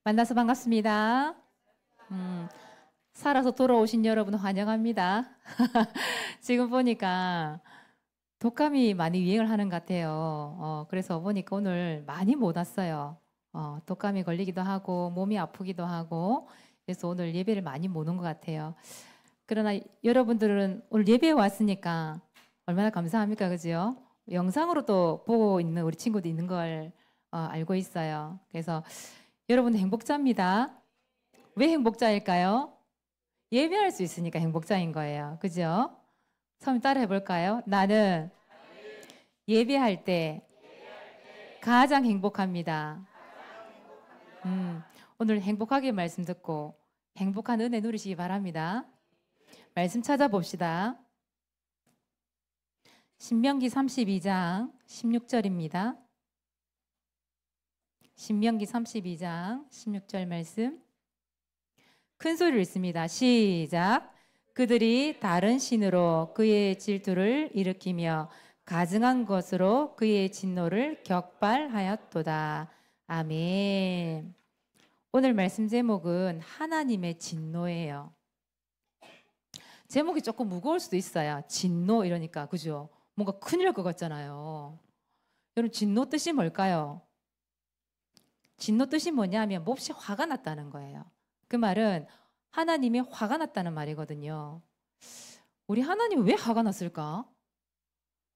만나서 반갑습니다. 음, 살아서 돌아오신 여러분 환영합니다. 지금 보니까 독감이 많이 유행을 하는 것 같아요. 그래서 보니까 오늘 많이 못 왔어요. 독감이 걸리기도 하고 몸이 아프기도 하고 그래서 오늘 예배를 많이 못 온 것 같아요. 그러나 여러분들은 오늘 예배에 왔으니까 얼마나 감사합니까, 그죠? 영상으로 또 보고 있는 우리 친구도 있는 걸 알고 있어요. 그래서 여러분 행복자입니다. 왜 행복자일까요? 예배할 수 있으니까 행복자인 거예요. 그죠? 처음 따라 해볼까요? 나는 예배할 때 가장 행복합니다. 오늘 행복하게 말씀 듣고 행복한 은혜 누리시기 바랍니다. 말씀 찾아봅시다. 신명기 32장 16절입니다. 신명기 32장 16절 말씀. 큰 소리로 읽습니다. 시작. 그들이 다른 신으로 그의 질투를 일으키며 가증한 것으로 그의 진노를 격발하였도다. 아멘. 오늘 말씀 제목은 하나님의 진노예요. 제목이 조금 무거울 수도 있어요. 진노 이러니까 그죠? 뭔가 큰일 날 것 같잖아요. 여러분 진노 뜻이 뭘까요? 진노 뜻이 뭐냐면 몹시 화가 났다는 거예요. 그 말은 하나님이 화가 났다는 말이거든요. 우리 하나님이 왜 화가 났을까?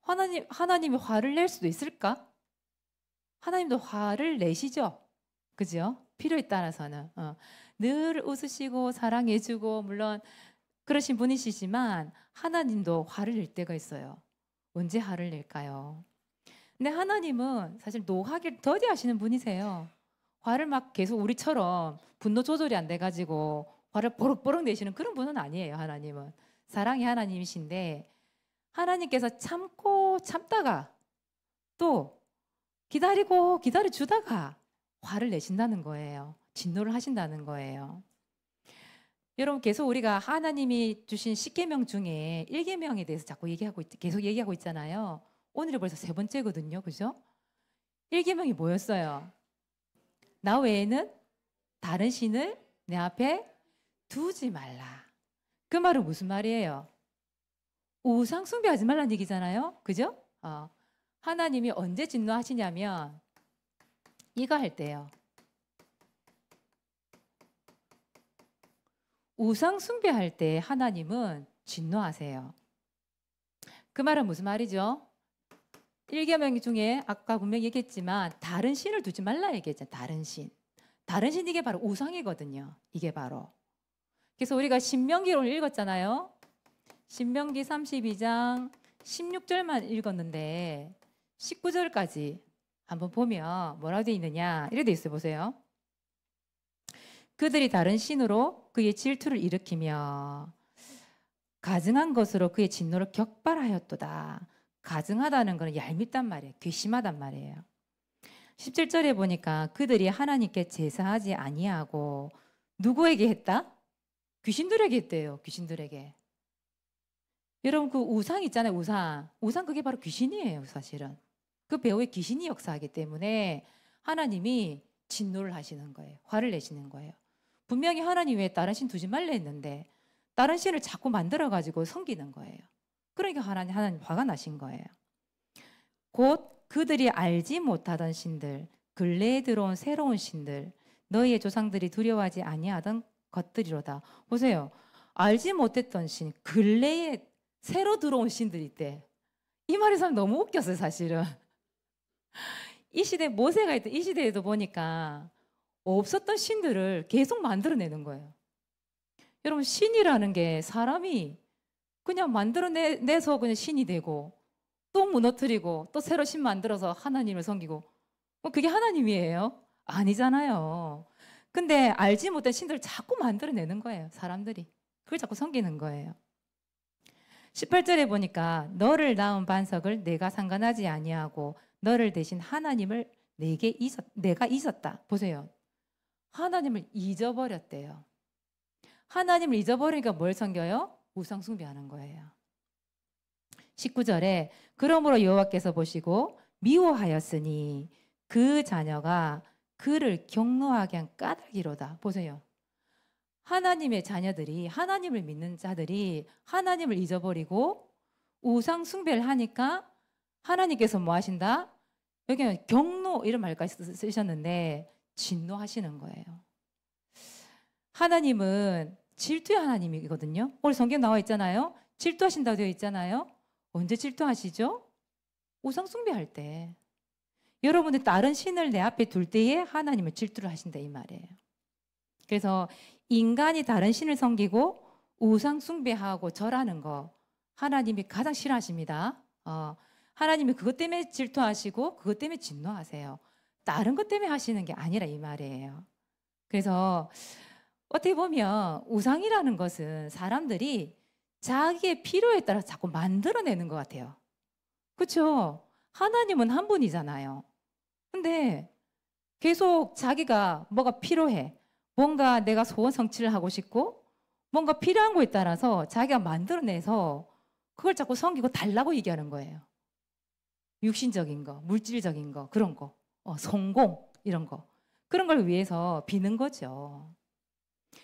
하나님이 화를 낼 수도 있을까? 하나님도 화를 내시죠. 그죠? 필요에 따라서는. 늘 웃으시고 사랑해주고 물론 그러신 분이시지만 하나님도 화를 낼 때가 있어요. 언제 화를 낼까요? 근데 하나님은 사실 노하기를 더디하시는 분이세요. 화를 막 계속 우리처럼 분노 조절이 안 돼가지고 화를 버럭버럭 내시는 그런 분은 아니에요. 하나님은 사랑의 하나님이신데 하나님께서 참고 참다가 또 기다리고 기다려주다가 화를 내신다는 거예요. 진노를 하신다는 거예요. 여러분 계속 우리가 하나님이 주신 10계명 중에 1계명에 대해서 자꾸 계속 얘기하고 있잖아요. 오늘이 벌써 3번째거든요. 그죠? 1계명이 뭐였어요? 나 외에는 다른 신을 내 앞에 두지 말라. 그 말은 무슨 말이에요? 우상 숭배하지 말라는 얘기잖아요. 그죠? 하나님이 언제 진노하시냐면 이거 할 때요. 우상 숭배할 때 하나님은 진노하세요. 그 말은 무슨 말이죠? 1계명 중에 아까 분명히 얘기했지만 다른 신을 두지 말라 얘기했잖아요. 다른 신. 다른 신 이게 바로 우상이거든요. 이게 바로. 그래서 우리가 신명기를 오늘 읽었잖아요. 신명기 32장 16절만 읽었는데 19절까지 한번 보면 뭐라고 되어 있느냐 이렇게 되어 있어요. 보세요. 그들이 다른 신으로 그의 질투를 일으키며 가증한 것으로 그의 진노를 격발하였도다. 가증하다는 것은 얄밉단 말이에요. 괘씸하단 말이에요. 17절에 보니까 그들이 하나님께 제사하지 아니하고 누구에게 했다? 귀신들에게 했대요. 귀신들에게. 여러분 그 우상 있잖아요. 우상 그게 바로 귀신이에요. 사실은. 그 배후에 귀신이 역사하기 때문에 하나님이 진노를 하시는 거예요. 화를 내시는 거예요. 분명히 하나님 외에 다른 신 두지 말라 했는데 다른 신을 자꾸 만들어가지고 섬기는 거예요. 그러니까 하나님 화가 나신 거예요. 곧 그들이 알지 못하던 신들, 근래에 들어온 새로운 신들, 너희의 조상들이 두려워하지 아니하던 것들이로다. 보세요. 알지 못했던 신, 근래에 새로 들어온 신들이 있대. 이 말이 참 너무 웃겼어요, 사실은. 이 시대 모세가 있던 이 시대에도 보니까 없었던 신들을 계속 만들어내는 거예요. 여러분 신이라는 게 사람이 그냥 만들어내서 그냥 신이 되고 또 무너뜨리고 또 새로 신 만들어서 하나님을 섬기고 그게 하나님이에요? 아니잖아요. 근데 알지 못한 신들을 자꾸 만들어내는 거예요. 사람들이. 그걸 자꾸 섬기는 거예요. 18절에 보니까 너를 낳은 반석을 내가 상관하지 아니하고 너를 대신 하나님을 내가 잊었다. 보세요. 하나님을 잊어버렸대요. 하나님을 잊어버리니까 뭘 섬겨요? 우상 숭배하는 거예요. 19절에 그러므로 여호와께서 보시고 미워하였으니 그 자녀가 그를 경노하게 한 까닭이로다. 보세요. 하나님의 자녀들이, 하나님을 믿는 자들이 하나님을 잊어버리고 우상 숭배를 하니까 하나님께서 뭐 하신다? 여기는 경노 이런 말까지 쓰셨는데 진노하시는 거예요. 하나님은 질투의 하나님이거든요. 오늘 성경 나와 있잖아요. 질투하신다고 되어 있잖아요. 언제 질투하시죠? 우상 숭배할 때. 여러분들 다른 신을 내 앞에 둘 때에 하나님을 질투를 하신다 이 말이에요. 그래서 인간이 다른 신을 섬기고 우상 숭배하고 절하는 거 하나님이 가장 싫어하십니다. 하나님이 그것 때문에 질투하시고 그것 때문에 진노하세요. 다른 것 때문에 하시는 게 아니라 이 말이에요. 그래서 어떻게 보면 우상이라는 것은 사람들이 자기의 필요에 따라 자꾸 만들어내는 것 같아요. 그렇죠? 하나님은 한 분이잖아요. 근데 계속 자기가 뭐가 필요해. 뭔가 내가 소원 성취를 하고 싶고 뭔가 필요한 거에 따라서 자기가 만들어내서 그걸 자꾸 섬기고 달라고 얘기하는 거예요. 육신적인 거, 물질적인 거, 그런 거, 성공 이런 거. 그런 걸 위해서 비는 거죠.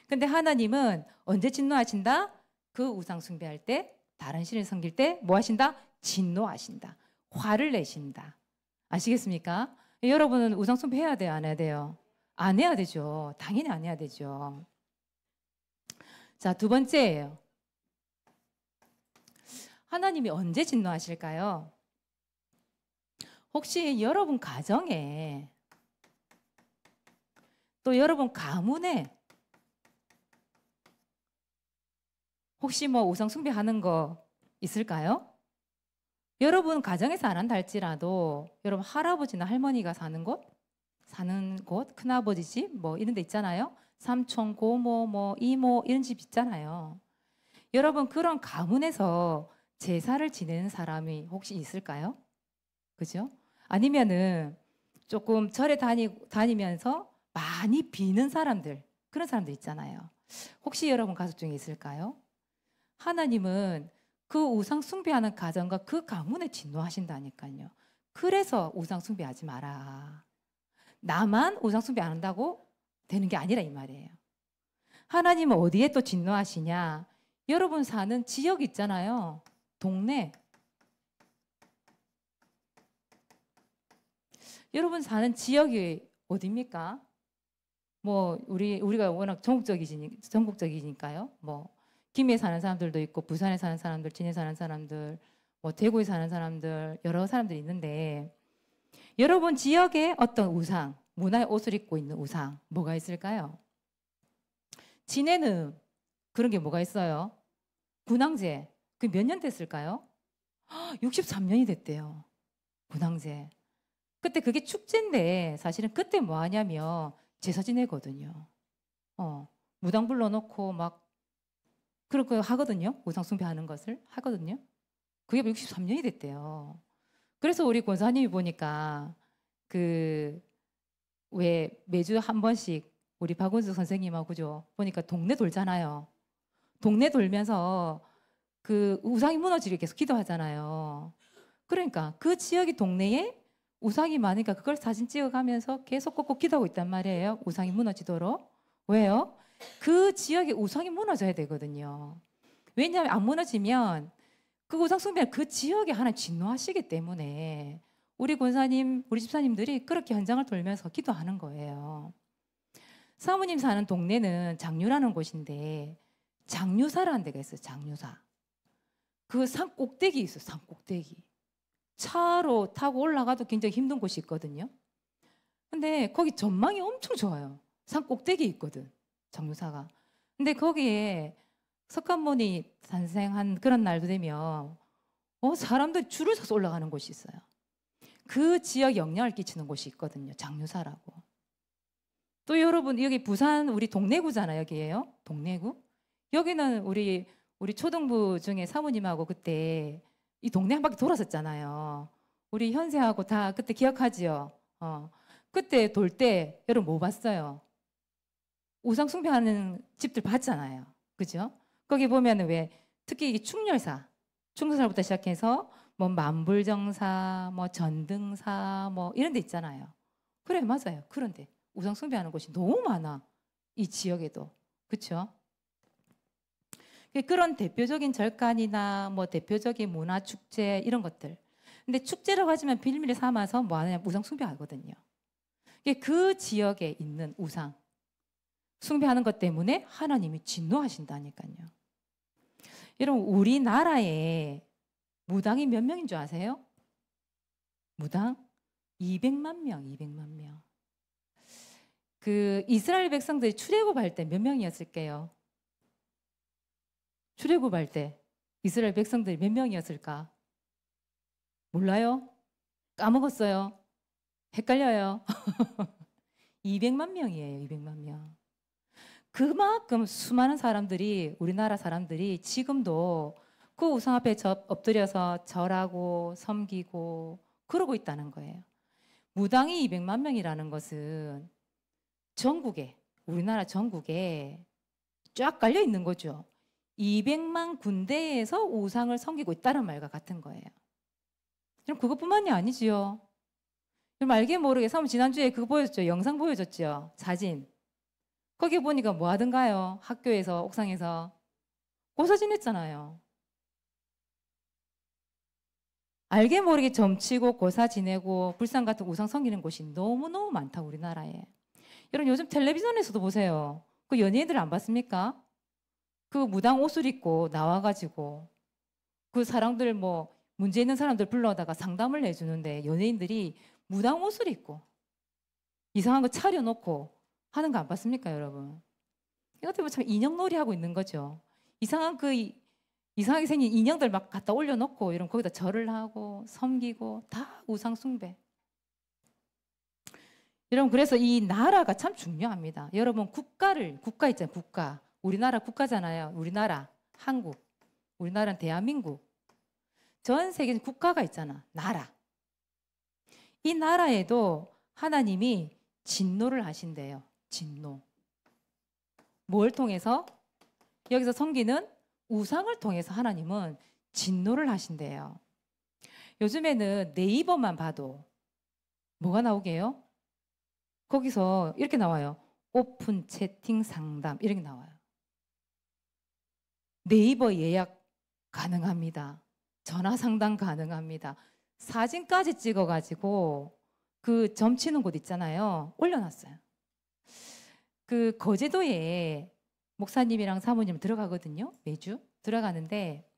근데 하나님은 언제 진노하신다? 그 우상 숭배할 때, 다른 신을 섬길 때 뭐 하신다? 진노하신다. 화를 내신다. 아시겠습니까? 여러분은 우상 숭배 해야 돼요? 안 해야 돼요? 안 해야 되죠. 당연히 안 해야 되죠. 자, 두 번째예요. 하나님이 언제 진노하실까요? 혹시 여러분 가정에 또 여러분 가문에 혹시 뭐 우상 숭배하는 거 있을까요? 여러분 가정에서 안 한다 할지라도 여러분 할아버지나 할머니가 사는 곳, 큰아버지 집 뭐 이런 데 있잖아요. 삼촌, 고모, 뭐 이모 이런 집 있잖아요. 여러분 그런 가문에서 제사를 지내는 사람이 혹시 있을까요? 그죠? 아니면은 조금 절에 다니면서 많이 비는 사람들, 그런 사람들 있잖아요. 혹시 여러분 가족 중에 있을까요? 하나님은 그 우상 숭배하는 가정과 그 가문에 진노하신다니까요. 그래서 우상 숭배하지 마라. 나만 우상 숭배 안 한다고 되는 게 아니라 이 말이에요. 하나님은 어디에 또 진노하시냐? 여러분 사는 지역 있잖아요. 동네. 여러분 사는 지역이 어디입니까? 뭐 우리가 워낙 전국적이니까요. 뭐 김해에 사는 사람들도 있고 부산에 사는 사람들, 진해에 사는 사람들, 뭐 대구에 사는 사람들 여러 사람들이 있는데 여러분 지역에 어떤 우상, 문화의 옷을 입고 있는 우상 뭐가 있을까요? 진해는 그런 게 뭐가 있어요? 군항제. 그 몇 년 됐을까요? 63년이 됐대요. 군항제. 그때 그게 축제인데 사실은 그때 뭐 하냐면 제사 지내거든요. 무당 불러놓고 막 그런 거 하거든요. 우상 숭배하는 것을 하거든요. 그게 63년이 됐대요. 그래서 우리 권사님이 보니까 그 왜 매주 한 번씩 우리 박원수 선생님하고 그죠? 보니까 동네 돌잖아요. 동네 돌면서 그 우상이 무너지게 계속 기도하잖아요. 그러니까 그 지역의 동네에 우상이 많으니까 그걸 사진 찍어가면서 계속 꼭꼭 기도하고 있단 말이에요. 우상이 무너지도록. 왜요? 그 지역에 우상이 무너져야 되거든요. 왜냐하면 안 무너지면 그 우상 숭배는 그 지역에 하나님 진노하시기 때문에 우리 권사님, 우리 집사님들이 그렇게 현장을 돌면서 기도하는 거예요. 사모님 사는 동네는 장류라는 곳인데 장류사라는 데가 있어요. 장류사. 그 산 꼭대기 있어요. 산 꼭대기. 차로 타고 올라가도 굉장히 힘든 곳이 있거든요. 근데 거기 전망이 엄청 좋아요. 산 꼭대기에 있거든. 장류사가. 근데 거기에 석가모니 탄생한 그런 날도 되면 사람들이 줄을 서서 올라가는 곳이 있어요. 그 지역에 영향을 끼치는 곳이 있거든요. 장류사라고. 또 여러분 여기 부산 우리 동래구잖아요. 여기에요. 동래구. 여기는 우리 초등부 중에 사모님하고 그때 이 동네 한 바퀴 돌았었잖아요. 우리 현세하고 다 그때 기억하지요. 그때 돌 때 여러분 뭐 봤어요? 우상 숭배하는 집들 봤잖아요. 그죠? 거기 보면은 왜 특히 이 충렬사부터 시작해서 뭐 만불정사, 뭐 전등사, 뭐 이런 데 있잖아요. 그래 맞아요. 그런데 우상 숭배하는 곳이 너무 많아. 이 지역에도. 그렇죠? 그런 대표적인 절간이나 뭐 대표적인 문화 축제 이런 것들. 근데 축제라고 하지만 빌미를 삼아서 뭐 하느냐 우상 숭배하거든요. 그 지역에 있는 우상 숭배하는 것 때문에 하나님이 진노하신다니까요. 여러분 우리나라에 무당이 몇 명인 줄 아세요? 무당 200만 명, 200만 명. 그 이스라엘 백성들이 출애굽할 때 몇 명이었을까요? 출애굽할 때 이스라엘 백성들이 몇 명이었을까? 몰라요? 까먹었어요? 헷갈려요? 200만 명이에요. 200만 명. 그만큼 수많은 사람들이 우리나라 사람들이 지금도 그 우상 앞에 엎드려서 절하고 섬기고 그러고 있다는 거예요. 무당이 200만 명이라는 것은 전국에 우리나라 전국에 쫙 깔려 있는 거죠. 200만 군데에서 우상을 섬기고 있다는 말과 같은 거예요. 그럼 그것뿐만이 아니지요. 그럼 알게 모르게 사람 지난주에 그거 보여줬죠. 영상 보여줬죠. 사진. 거기 보니까 뭐 하던가요? 학교에서 옥상에서 고사 지냈잖아요. 알게 모르게 점치고 고사 지내고 불상 같은 우상 섬기는 곳이 너무너무 많다 우리나라에. 여러분 요즘 텔레비전에서도 보세요. 그 연예인들 안 봤습니까? 그 무당 옷을 입고 나와가지고 그 사람들 뭐 문제 있는 사람들 불러다가 상담을 해주는데 연예인들이 무당 옷을 입고 이상한 거 차려놓고 하는 거 안 봤습니까, 여러분? 이것 때문에 참 인형놀이 하고 있는 거죠. 이상하게 생긴 인형들 막 갖다 올려놓고 이런 거기다 절을 하고 섬기고 다 우상 숭배. 여러분 그래서 이 나라가 참 중요합니다. 여러분 국가 있잖아요. 국가. 우리나라 국가잖아요. 우리나라 한국. 우리나라는 대한민국. 전 세계는 국가가 있잖아. 나라. 이 나라에도 하나님이 진노를 하신대요. 진노. 뭘 통해서? 여기서 섬기는 우상을 통해서 하나님은 진노를 하신대요. 요즘에는 네이버만 봐도 뭐가 나오게요? 거기서 이렇게 나와요. 오픈 채팅 상담 이렇게 나와요. 네이버 예약 가능합니다. 전화 상담 가능합니다. 사진까지 찍어가지고 그 점치는 곳 있잖아요. 올려놨어요. 그 거제도에 목사님이랑 사모님 들어가거든요. 매주 들어가는데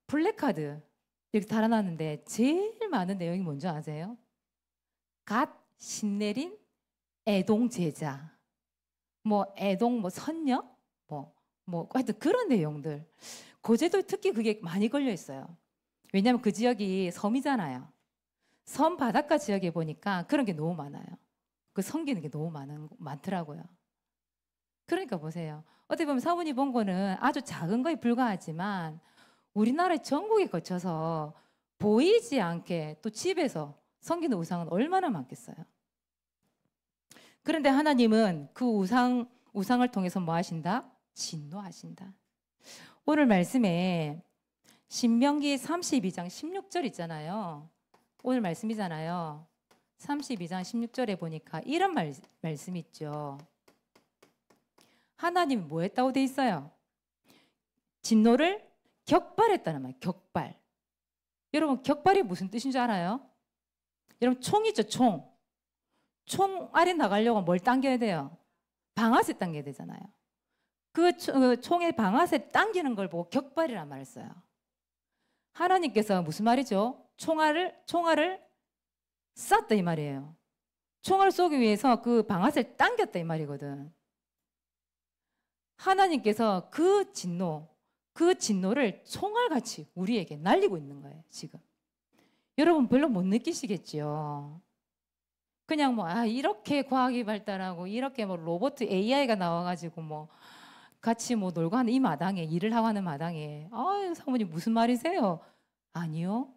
플래카드 이렇게 달아놨는데 제일 많은 내용이 뭔지 아세요? 갓 신내린 애동 제자, 뭐 애동 뭐 선녀, 뭐 하여튼 그런 내용들. 거제도에 특히 그게 많이 걸려 있어요. 왜냐하면 그 지역이 섬이잖아요. 섬 바닷가 지역에 보니까 그런 게 너무 많아요. 그 섬기는 게 너무 많더라고요. 그러니까 보세요. 어떻게 보면 사모님 본 거는 아주 작은 거에 불과하지만 우리나라 전국에 거쳐서 보이지 않게 또 집에서 섬기는 우상은 얼마나 많겠어요. 그런데 하나님은 그 우상을 통해서 뭐 하신다? 진노하신다. 오늘 말씀에 신명기 32장 16절 있잖아요. 오늘 말씀이잖아요. 32장 16절에 보니까 이런 말씀 있죠. 하나님이 뭐 했다고 돼 있어요? 진노를 격발했다는 말. 격발. 여러분 격발이 무슨 뜻인 줄 알아요? 여러분 총이죠. 총 아래 나가려고 뭘 당겨야 돼요? 방아쇠 당겨야 되잖아요. 그 총의 방아쇠 당기는 걸 보고 격발이라는 말을 써요. 하나님께서 무슨 말이죠? 총알을 쐈다 이 말이에요. 총알을 쏘기 위해서 그 방아쇠를 당겼다 이 말이거든. 하나님께서 그 진노를 총알같이 우리에게 날리고 있는 거예요, 지금. 여러분 별로 못 느끼시겠지요. 그냥 이렇게 과학이 발달하고 이렇게 로봇 AI가 나와가지고 같이 놀고 하는 이 마당에 일을 하고 하는 마당에 사모님 무슨 말이세요? 아니요.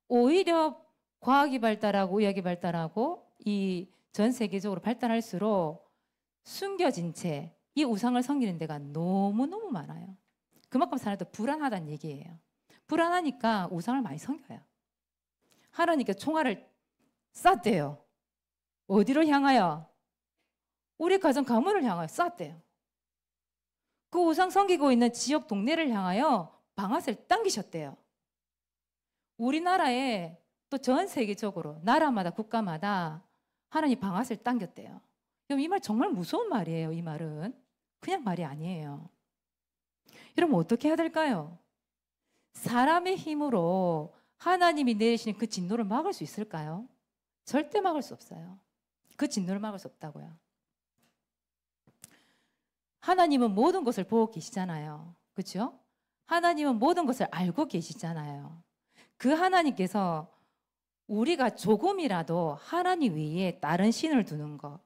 오히려 과학이 발달하고 의학이 발달하고 이 전 세계적으로 발달할수록 숨겨진 채 이 우상을 섬기는 데가 너무너무 많아요. 그만큼 사람들 불안하다는 얘기예요. 불안하니까 우상을 많이 섬겨요. 하나님께 총알을 쐈대요. 어디로 향하여? 우리 가정 가문을 향하여 쐈대요. 그 우상 섬기고 있는 지역 동네를 향하여 방아쇠를 당기셨대요. 우리나라에 또 전 세계적으로 나라마다 국가마다 하나님 방아쇠를 당겼대요. 이 말 정말 무서운 말이에요. 이 말은 그냥 말이 아니에요. 여러분 어떻게 해야 될까요? 사람의 힘으로 하나님이 내리시는 그 진노를 막을 수 있을까요? 절대 막을 수 없어요. 그 진노를 막을 수 없다고요. 하나님은 모든 것을 보고 계시잖아요. 그렇죠? 하나님은 모든 것을 알고 계시잖아요. 그 하나님께서 우리가 조금이라도 하나님 위에 다른 신을 두는 것,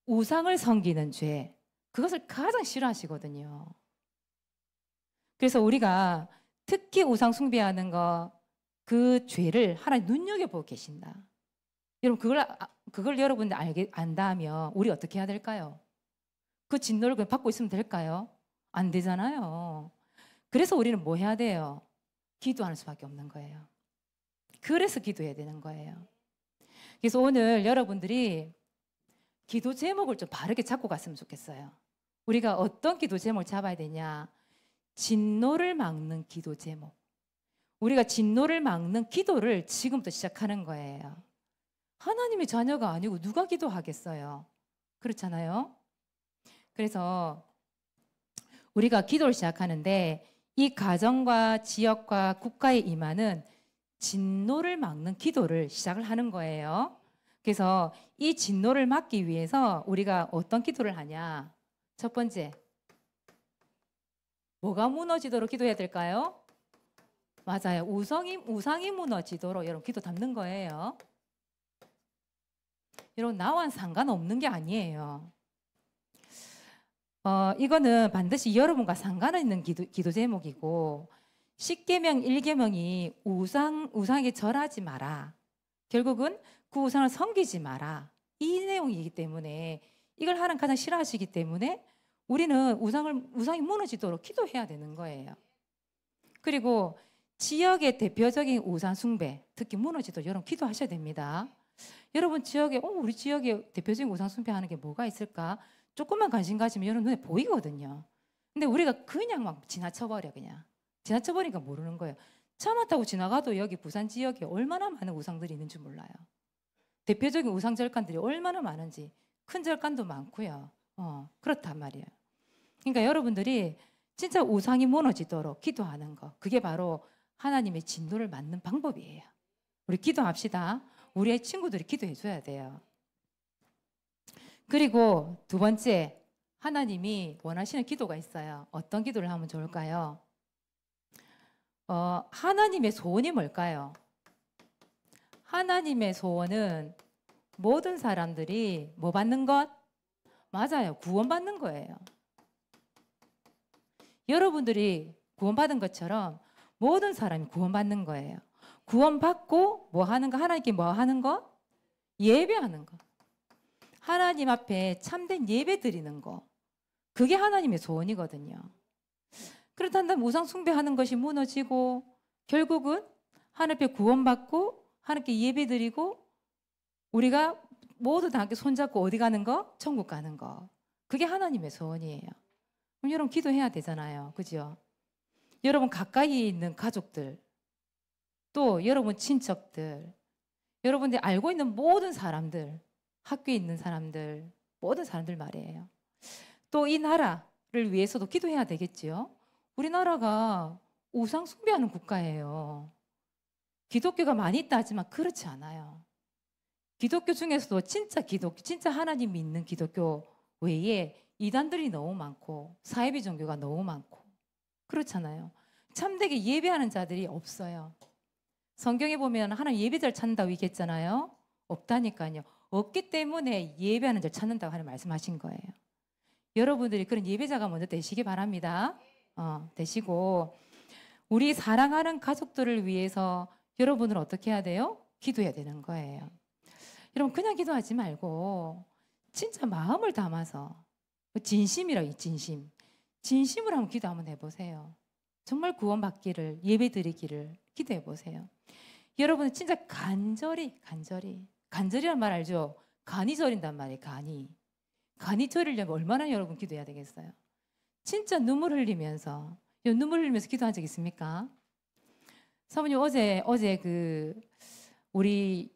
우상을 섬기는 죄, 그것을 가장 싫어하시거든요. 그래서 우리가 특히 우상 숭배하는 것, 그 죄를 하나님 눈여겨보고 계신다. 여러분 그걸 여러분들 안다면 우리 어떻게 해야 될까요? 그 진노를 그냥 받고 있으면 될까요? 안 되잖아요. 그래서 우리는 뭐 해야 돼요? 기도하는 수밖에 없는 거예요. 그래서 기도해야 되는 거예요. 그래서 오늘 여러분들이 기도 제목을 좀 바르게 잡고 갔으면 좋겠어요. 우리가 어떤 기도 제목을 잡아야 되냐? 진노를 막는 기도 제목. 우리가 진노를 막는 기도를 지금부터 시작하는 거예요. 하나님의 자녀가 아니고 누가 기도하겠어요? 그렇잖아요. 그래서 우리가 기도를 시작하는데 이 가정과 지역과 국가에 임하는 진노를 막는 기도를 시작을 하는 거예요. 그래서 이 진노를 막기 위해서 우리가 어떤 기도를 하냐? 첫 번째, 뭐가 무너지도록 기도해야 될까요? 맞아요. 우상이 무너지도록 여러분 기도 담는 거예요. 여러분 나와는 상관없는 게 아니에요. 이거는 반드시 여러분과 상관 있는 기도 제목이고 10계명 1계명이 우상에 절하지 마라. 결국은 그 우상을 섬기지 마라. 이 내용이기 때문에 이걸 하나님 가장 싫어하시기 때문에 우리는 우상이 무너지도록 기도해야 되는 거예요. 그리고 지역의 대표적인 우상 숭배, 특히 무너지도록 여러분 기도하셔야 됩니다. 여러분 지역에 우리 지역에 대표적인 우상 숭배하는 게 뭐가 있을까? 조금만 관심 가지면 여러분 눈에 보이거든요. 근데 우리가 그냥 막 지나쳐버려 그냥. 지나쳐버리니까 모르는 거예요. 차만 타고 지나가도 여기 부산 지역에 얼마나 많은 우상들이 있는지 몰라요. 대표적인 우상 절간들이 얼마나 많은지 큰 절간도 많고요. 그렇단 말이에요. 그러니까 여러분들이 진짜 우상이 무너지도록 기도하는 거 그게 바로 하나님의 진노를 막는 방법이에요. 우리 기도합시다. 우리의 친구들이 기도해 줘야 돼요. 그리고 두 번째 하나님이 원하시는 기도가 있어요. 어떤 기도를 하면 좋을까요? 하나님의 소원이 뭘까요? 하나님의 소원은 모든 사람들이 뭐 받는 것? 맞아요. 구원받는 거예요. 여러분들이 구원받은 것처럼 모든 사람이 구원받는 거예요. 구원받고 뭐 하는 거? 하나님께 뭐 하는 거? 예배하는 거. 하나님 앞에 참된 예배 드리는 거. 그게 하나님의 소원이거든요. 그렇다면 우상 숭배하는 것이 무너지고 결국은 하나님 앞에 구원받고 하나님께 예배 드리고 우리가 모두 다 함께 손잡고 어디 가는 거? 천국 가는 거. 그게 하나님의 소원이에요. 그럼 여러분 기도해야 되잖아요. 그죠? 여러분 가까이 있는 가족들 또 여러분 친척들 여러분들이 알고 있는 모든 사람들 학교에 있는 사람들 모든 사람들 말이에요. 또 이 나라를 위해서도 기도해야 되겠지요. 우리나라가 우상 숭배하는 국가예요. 기독교가 많이 있다 하지만 그렇지 않아요. 기독교 중에서도 진짜 하나님 믿는 기독교 외에 이단들이 너무 많고 사이비 종교가 너무 많고 그렇잖아요. 참되게 예배하는 자들이 없어요. 성경에 보면 하나님 예배자를 찾는다고 얘기했잖아요. 없다니까요. 없기 때문에 예배하는 자를 찾는다고 하는 말씀하신 거예요. 여러분들이 그런 예배자가 먼저 되시기 바랍니다. 되시고 우리 사랑하는 가족들을 위해서 여러분은 어떻게 해야 돼요? 기도해야 되는 거예요. 여러분 그냥 기도하지 말고 진짜 마음을 담아서 진심이라고 진심으로 한번 기도 한번 해보세요. 정말 구원받기를 예배드리기를 기도해보세요. 여러분은 진짜 간절히란 말 알죠? 간이 저린단 말이에요. 간이 저리려면 얼마나 여러분 기도해야 되겠어요? 진짜 눈물 흘리면서 눈물 흘리면서 기도한 적 있습니까? 사모님 어제 그 우리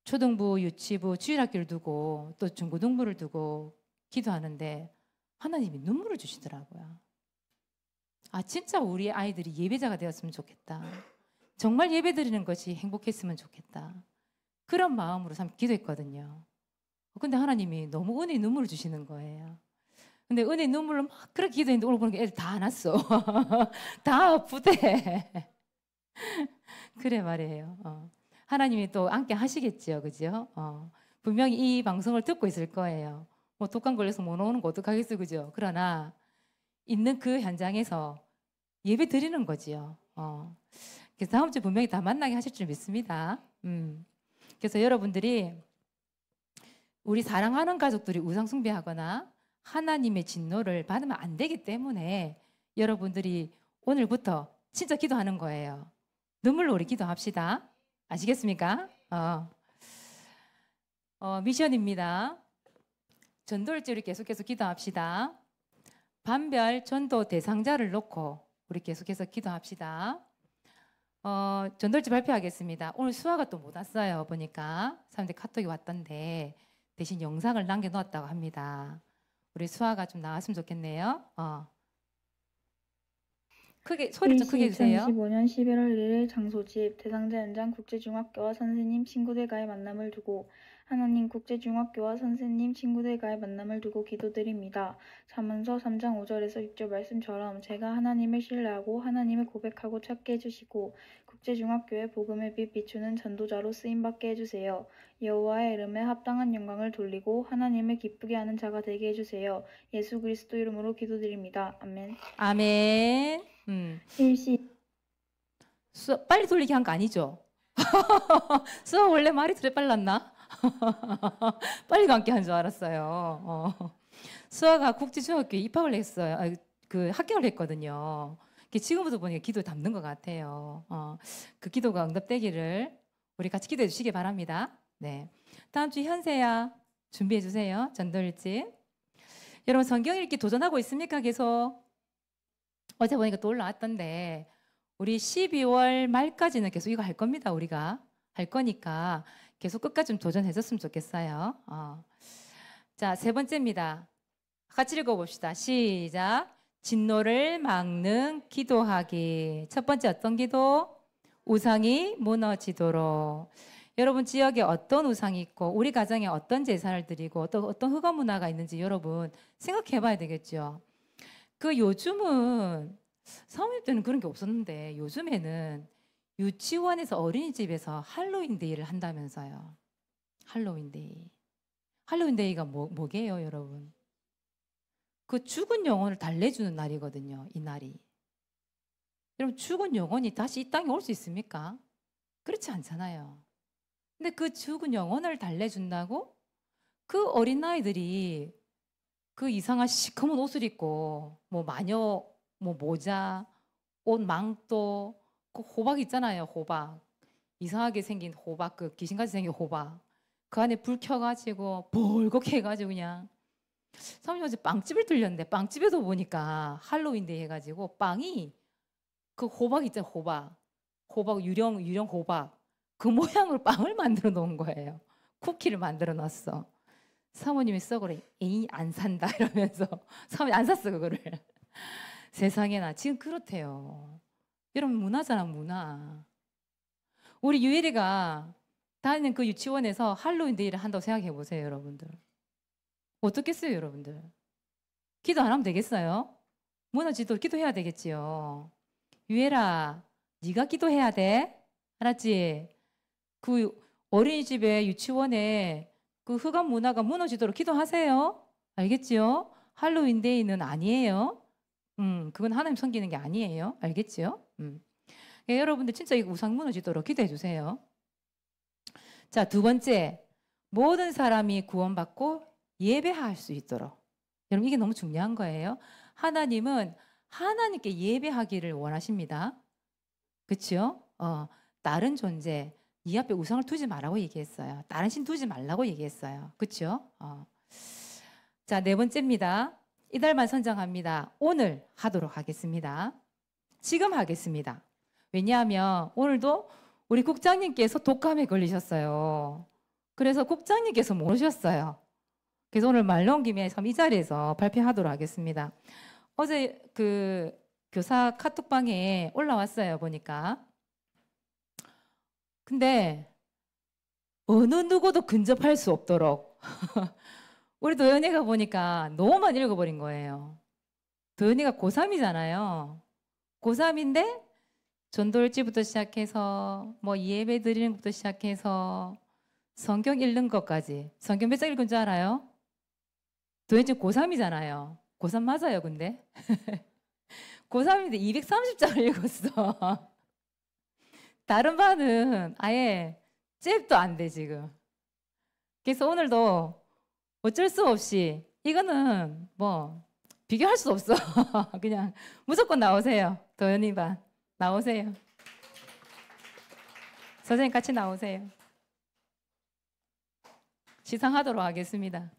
초등부, 유치부, 주일학교를 두고 또 중고등부를 두고 기도하는데 하나님이 눈물을 주시더라고요. 아, 진짜 우리 아이들이 예배자가 되었으면 좋겠다. 정말 예배 드리는 것이 행복했으면 좋겠다. 그런 마음으로 참 기도했거든요. 근데 하나님이 너무 은혜의 눈물을 주시는 거예요. 근데 은혜의 눈물로 막 그렇게 기도했는데 오늘 보니까 애들 다 안 왔어. 다 아프대. 그래 말이에요. 하나님이 또 함께 하시겠죠. 그죠? 분명히 이 방송을 듣고 있을 거예요. 뭐 독감 걸려서 못 오는 거 어떡하겠어. 그죠? 그러나 있는 그 현장에서 예배 드리는 거지요. 그래서 다음 주 분명히 다 만나게 하실 줄 믿습니다. 그래서 여러분들이 우리 사랑하는 가족들이 우상 숭배하거나 하나님의 진노를 받으면 안 되기 때문에 여러분들이 오늘부터 진짜 기도하는 거예요. 눈물로 우리 기도합시다. 아시겠습니까? 미션입니다. 전도일주일 계속해서 기도합시다. 반별 전도 대상자를 놓고 우리 계속해서 기도합시다. 전도일주 발표하겠습니다. 오늘 수아가 또 못 왔어요. 보니까 사람들이 카톡이 왔던데 대신 영상을 남겨놓았다고 합니다. 우리 수아가 좀 나왔으면 좋겠네요. 크게 소리 좀 크게 해주세요. 2025년 11월 1일 장소집 대상자 연장 국제중학교와 선생님 친구들과의 만남을 두고 하나님 국제중학교와 선생님 친구들과의 만남을 두고 기도드립니다. 잠언서 3장 5절에서 6절 말씀처럼 제가 하나님을 신뢰하고 하나님을 고백하고 찾게 해주시고 국제중학교의 복음의 빛 비추는 전도자로 쓰임받게 해주세요. 여호와의 이름에 합당한 영광을 돌리고 하나님을 기쁘게 하는 자가 되게 해주세요. 예수 그리스도 이름으로 기도드립니다. 아멘. 아멘. 일시 빨리 돌리기 한 거 아니죠? 수아 원래 말이 그래 빨랐나? 빨리 감기 한 줄 알았어요. 수아가 국제중학교에 입학을 했어요. 그 합격을 했거든요. 지금부터 보니까 기도에 담는 것 같아요. 그 기도가 응답되기를 우리 같이 기도해 주시기 바랍니다. 네. 다음 주 현세야 준비해 주세요. 전도일지. 여러분 성경 읽기 도전하고 있습니까? 계속. 어제 보니까 또 올라왔던데 우리 12월 말까지는 계속 이거 할 겁니다. 우리가 할 거니까 계속 끝까지 좀 도전해줬으면 좋겠어요. 자, 세 번째입니다. 같이 읽어봅시다. 시작. 진노를 막는 기도하기. 첫 번째 어떤 기도? 우상이 무너지도록. 여러분 지역에 어떤 우상이 있고 우리 가정에 어떤 제사를 드리고 또 어떤 흑암 문화가 있는지 여러분 생각해 봐야 되겠죠. 그 요즘은 사모님 때는 그런 게 없었는데 요즘에는 유치원에서 어린이집에서 할로윈데이를 한다면서요. 할로윈데이. 할로윈데이가 뭐게요, 여러분? 그 죽은 영혼을 달래주는 날이거든요. 이 날이. 여러분 죽은 영혼이 다시 이 땅에 올 수 있습니까? 그렇지 않잖아요. 근데 그 죽은 영혼을 달래준다고 그 어린아이들이 그 이상한 시커먼 옷을 입고 뭐 마녀 뭐 모자 옷 망토 그 호박 있잖아요. 호박 이상하게 생긴 호박 그 귀신같이 생긴 호박 그 안에 불 켜가지고 벌겋게 해가지고 그냥 사모님 어제 빵집을 들렸는데 빵집에도 보니까 할로윈데이 해가지고 빵이 그 호박 있잖아요. 호박 유령 호박 그 모양으로 빵을 만들어 놓은 거예요. 쿠키를 만들어 놨어. 사모님이 썩으래 에이 안 산다 이러면서 사모님 안 샀어 그거를. 세상에나 지금 그렇대요. 여러분 문화잖아 문화. 우리 유일이가 다니는 그 유치원에서 할로윈데이를 한다고 생각해 보세요 여러분들. 어떻겠어요 여러분들. 기도 안 하면 되겠어요? 무너지도록 기도해야 되겠지요. 유혜라 네가 기도해야 돼. 알았지? 그 어린이집에 유치원에 그 흑암 문화가 무너지도록 기도하세요. 알겠지요? 할로윈데이는 아니에요. 그건 하나님 섬기는 게 아니에요. 알겠지요? 예, 여러분들 진짜 이 우상 무너지도록 기도해 주세요. 자, 두 번째. 모든 사람이 구원받고 예배할 수 있도록. 여러분 이게 너무 중요한 거예요. 하나님은 하나님께 예배하기를 원하십니다. 그렇죠? 다른 존재 이 앞에 우상을 두지 말라고 얘기했어요. 다른 신 두지 말라고 얘기했어요. 그렇죠? 자, 네 번째입니다. 이달만 선정합니다. 오늘 하도록 하겠습니다. 지금 하겠습니다. 왜냐하면 오늘도 우리 국장님께서 독감에 걸리셨어요. 그래서 국장님께서 못 오셨어요. 그래서 오늘 말 나온 김에 이 자리에서 발표하도록 하겠습니다. 어제 그 교사 카톡방에 올라왔어요, 보니까. 근데 어느 누구도 근접할 수 없도록 우리 도연이가 보니까 너무만 읽어버린 거예요. 도연이가 고3이잖아요. 고3인데 전도일지부터 시작해서 뭐 예배 드리는 것부터 시작해서 성경 읽는 것까지. 성경 몇 장 읽은 줄 알아요? 도연이 지금 고3이잖아요. 고3 맞아요, 근데? 고3인데 230장을 읽었어. 다른 반은 아예 잽도 안 돼, 지금. 그래서 오늘도 어쩔 수 없이 이거는 뭐 비교할 수 없어. 그냥 무조건 나오세요. 도연이 반 나오세요. 선생님 같이 나오세요. 시상하도록 하겠습니다.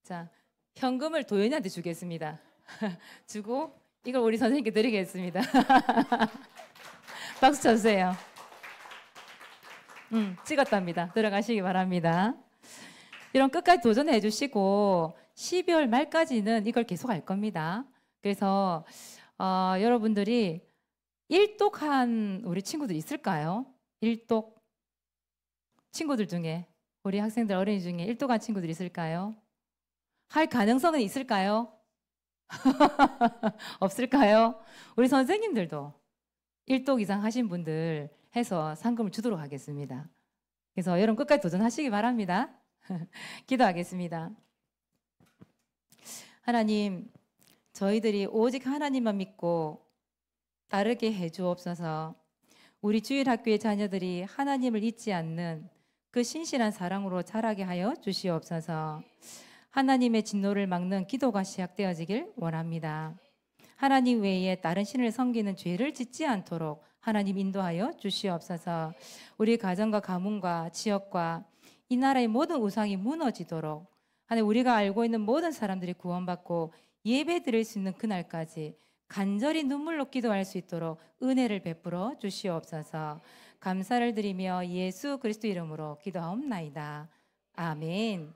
자, 현금을 도연이한테 주겠습니다. 주고 이걸 우리 선생님께 드리겠습니다. 박수 쳐주세요. 찍었답니다. 들어가시기 바랍니다. 이런 끝까지 도전해 주시고 12월 말까지는 이걸 계속 할 겁니다. 그래서 여러분들이 일독한 우리 친구들 있을까요? 일독 친구들 중에 우리 학생들 어린이 중에 일독한 친구들 있을까요? 할 가능성은 있을까요? 없을까요? 우리 선생님들도 일독 이상 하신 분들 해서 상금을 주도록 하겠습니다. 그래서 여러분 끝까지 도전하시기 바랍니다. 기도하겠습니다. 하나님, 저희들이 오직 하나님만 믿고 따르게 해주옵소서. 우리 주일학교의 자녀들이 하나님을 잊지 않는 그 신실한 사랑으로 자라게 하여 주시옵소서. 하나님의 진노를 막는 기도가 시작되어지길 원합니다. 하나님 외에 다른 신을 섬기는 죄를 짓지 않도록 하나님 인도하여 주시옵소서. 우리 가정과 가문과 지역과 이 나라의 모든 우상이 무너지도록 하나님 우리가 알고 있는 모든 사람들이 구원받고 예배 드릴 수 있는 그날까지 간절히 눈물로 기도할 수 있도록 은혜를 베풀어 주시옵소서. 감사를 드리며 예수 그리스도 이름으로 기도하옵나이다. 아멘.